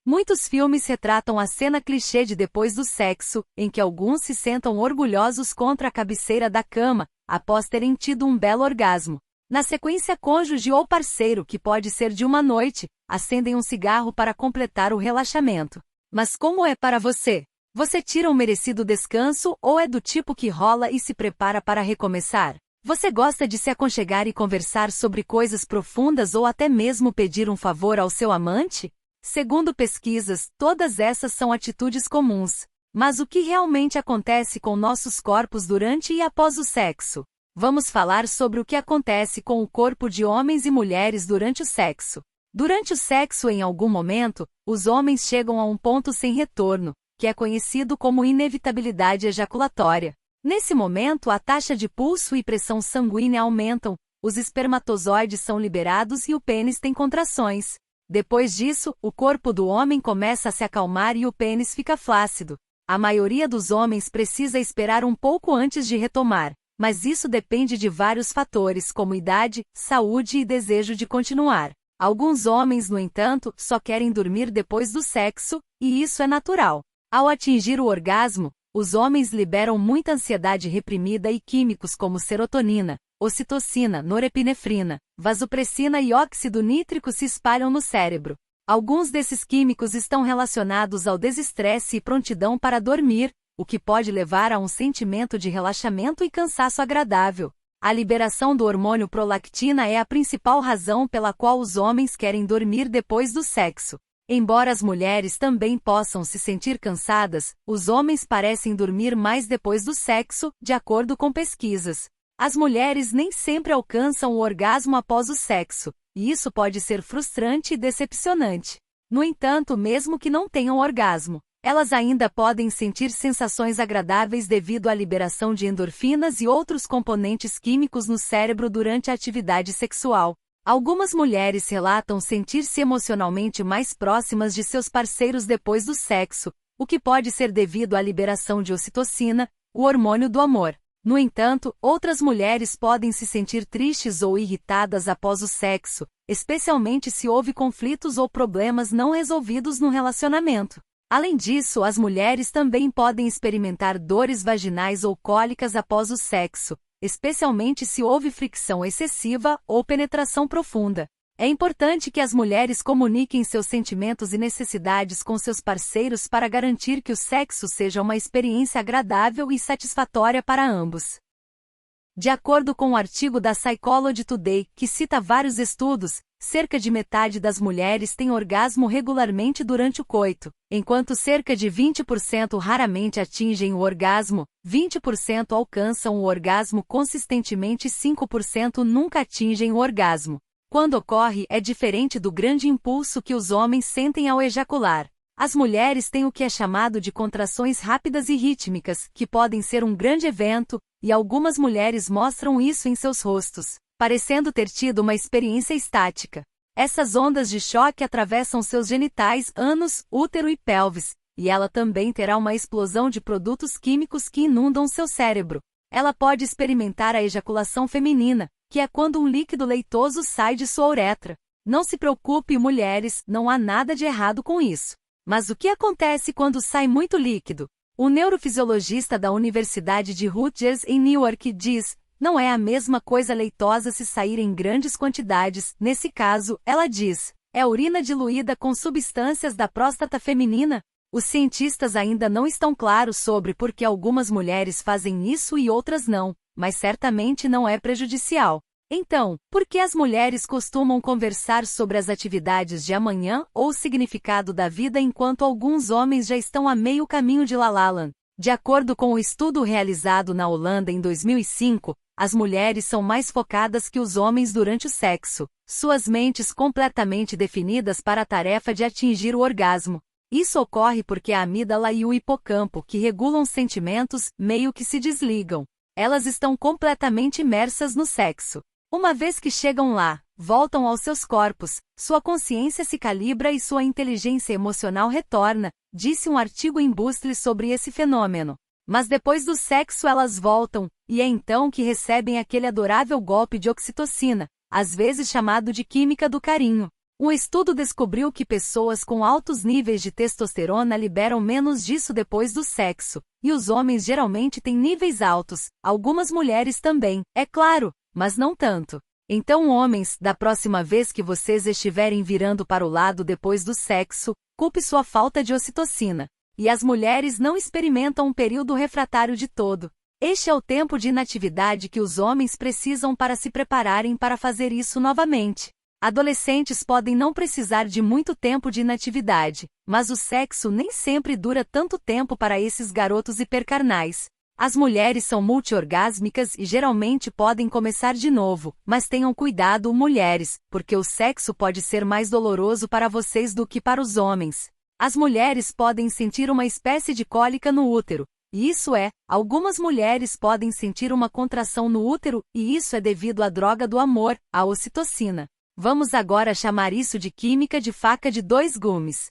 Muitos filmes retratam a cena clichê de depois do sexo, em que alguns se sentam orgulhosos contra a cabeceira da cama, após terem tido um belo orgasmo. Na sequência, cônjuge ou parceiro, que pode ser de uma noite, acendem um cigarro para completar o relaxamento. Mas como é para você? Você tira um merecido descanso ou é do tipo que rola e se prepara para recomeçar? Você gosta de se aconchegar e conversar sobre coisas profundas ou até mesmo pedir um favor ao seu amante? Segundo pesquisas, todas essas são atitudes comuns. Mas o que realmente acontece com nossos corpos durante e após o sexo? Vamos falar sobre o que acontece com o corpo de homens e mulheres durante o sexo. Durante o sexo, em algum momento, os homens chegam a um ponto sem retorno, que é conhecido como inevitabilidade ejaculatória. Nesse momento, a taxa de pulso e pressão sanguínea aumentam, os espermatozoides são liberados e o pênis tem contrações. Depois disso, o corpo do homem começa a se acalmar e o pênis fica flácido. A maioria dos homens precisa esperar um pouco antes de retomar, mas isso depende de vários fatores como idade, saúde e desejo de continuar. Alguns homens, no entanto, só querem dormir depois do sexo, e isso é natural. Ao atingir o orgasmo, os homens liberam muita ansiedade reprimida e químicos como serotonina, ocitocina, norepinefrina, vasopressina e óxido nítrico se espalham no cérebro. Alguns desses químicos estão relacionados ao desestresse e prontidão para dormir, o que pode levar a um sentimento de relaxamento e cansaço agradável. A liberação do hormônio prolactina é a principal razão pela qual os homens querem dormir depois do sexo. Embora as mulheres também possam se sentir cansadas, os homens parecem dormir mais depois do sexo, de acordo com pesquisas. As mulheres nem sempre alcançam o orgasmo após o sexo, e isso pode ser frustrante e decepcionante. No entanto, mesmo que não tenham orgasmo, elas ainda podem sentir sensações agradáveis devido à liberação de endorfinas e outros componentes químicos no cérebro durante a atividade sexual. Algumas mulheres relatam sentir-se emocionalmente mais próximas de seus parceiros depois do sexo, o que pode ser devido à liberação de ocitocina, o hormônio do amor. No entanto, outras mulheres podem se sentir tristes ou irritadas após o sexo, especialmente se houve conflitos ou problemas não resolvidos no relacionamento. Além disso, as mulheres também podem experimentar dores vaginais ou cólicas após o sexo, especialmente se houve fricção excessiva ou penetração profunda. É importante que as mulheres comuniquem seus sentimentos e necessidades com seus parceiros para garantir que o sexo seja uma experiência agradável e satisfatória para ambos. De acordo com um artigo da Psychology Today, que cita vários estudos, cerca de metade das mulheres tem orgasmo regularmente durante o coito, enquanto cerca de 20% raramente atingem o orgasmo, 20% alcançam o orgasmo consistentemente e 5% nunca atingem o orgasmo. Quando ocorre, é diferente do grande impulso que os homens sentem ao ejacular. As mulheres têm o que é chamado de contrações rápidas e rítmicas, que podem ser um grande evento, e algumas mulheres mostram isso em seus rostos, parecendo ter tido uma experiência estática. Essas ondas de choque atravessam seus genitais, ânus, útero e pelvis, e ela também terá uma explosão de produtos químicos que inundam seu cérebro. Ela pode experimentar a ejaculação feminina, que é quando um líquido leitoso sai de sua uretra. Não se preocupe, mulheres, não há nada de errado com isso. Mas o que acontece quando sai muito líquido? O neurofisiologista da Universidade de Rutgers em Newark diz: não é a mesma coisa leitosa se sair em grandes quantidades. Nesse caso, ela diz, é urina diluída com substâncias da próstata feminina? Os cientistas ainda não estão claros sobre por que algumas mulheres fazem isso e outras não, mas certamente não é prejudicial. Então, por que as mulheres costumam conversar sobre as atividades de amanhã ou o significado da vida enquanto alguns homens já estão a meio caminho de La La Land? De acordo com o estudo realizado na Holanda em 2005, as mulheres são mais focadas que os homens durante o sexo, suas mentes completamente definidas para a tarefa de atingir o orgasmo. Isso ocorre porque a amígdala e o hipocampo, que regulam sentimentos, meio que se desligam. Elas estão completamente imersas no sexo. Uma vez que chegam lá, voltam aos seus corpos, sua consciência se calibra e sua inteligência emocional retorna, disse um artigo em Bustle sobre esse fenômeno. Mas depois do sexo elas voltam, e é então que recebem aquele adorável golpe de oxitocina, às vezes chamado de química do carinho. Um estudo descobriu que pessoas com altos níveis de testosterona liberam menos disso depois do sexo, e os homens geralmente têm níveis altos, algumas mulheres também, é claro, mas não tanto. Então, homens, da próxima vez que vocês estiverem virando para o lado depois do sexo, culpe sua falta de ocitocina. E as mulheres não experimentam um período refratário de todo. Este é o tempo de inatividade que os homens precisam para se prepararem para fazer isso novamente. Adolescentes podem não precisar de muito tempo de inatividade, mas o sexo nem sempre dura tanto tempo para esses garotos hipercarnais. As mulheres são multiorgásmicas e geralmente podem começar de novo, mas tenham cuidado, mulheres, porque o sexo pode ser mais doloroso para vocês do que para os homens. As mulheres podem sentir uma espécie de cólica no útero, e isso é, algumas mulheres podem sentir uma contração no útero, e isso é devido à droga do amor, a ocitocina. Vamos agora chamar isso de química de faca de dois gumes.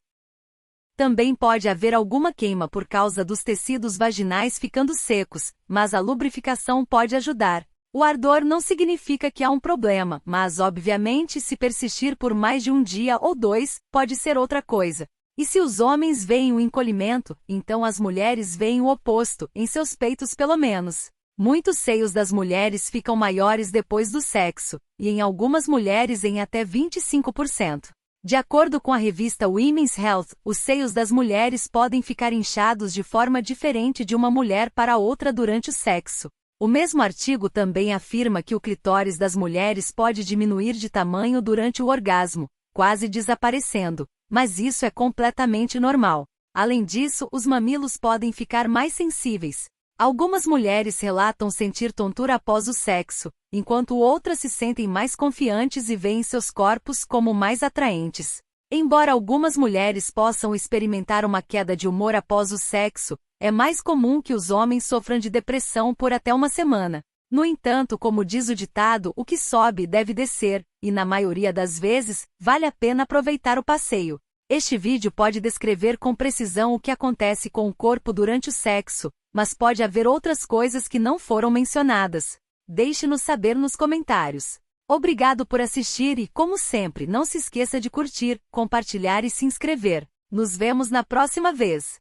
Também pode haver alguma queima por causa dos tecidos vaginais ficando secos, mas a lubrificação pode ajudar. O ardor não significa que há um problema, mas obviamente se persistir por mais de um dia ou dois, pode ser outra coisa. E se os homens veem o encolhimento, então as mulheres veem o oposto, em seus peitos pelo menos. Muitos seios das mulheres ficam maiores depois do sexo, e em algumas mulheres em até 25%. De acordo com a revista Women's Health, os seios das mulheres podem ficar inchados de forma diferente de uma mulher para outra durante o sexo. O mesmo artigo também afirma que o clitóris das mulheres pode diminuir de tamanho durante o orgasmo, quase desaparecendo, mas isso é completamente normal. Além disso, os mamilos podem ficar mais sensíveis. Algumas mulheres relatam sentir tontura após o sexo, enquanto outras se sentem mais confiantes e veem seus corpos como mais atraentes. Embora algumas mulheres possam experimentar uma queda de humor após o sexo, é mais comum que os homens sofram de depressão por até uma semana. No entanto, como diz o ditado, o que sobe deve descer, e na maioria das vezes, vale a pena aproveitar o passeio. Este vídeo pode descrever com precisão o que acontece com o corpo durante o sexo, mas pode haver outras coisas que não foram mencionadas. Deixe-nos saber nos comentários. Obrigado por assistir e, como sempre, não se esqueça de curtir, compartilhar e se inscrever. Nos vemos na próxima vez.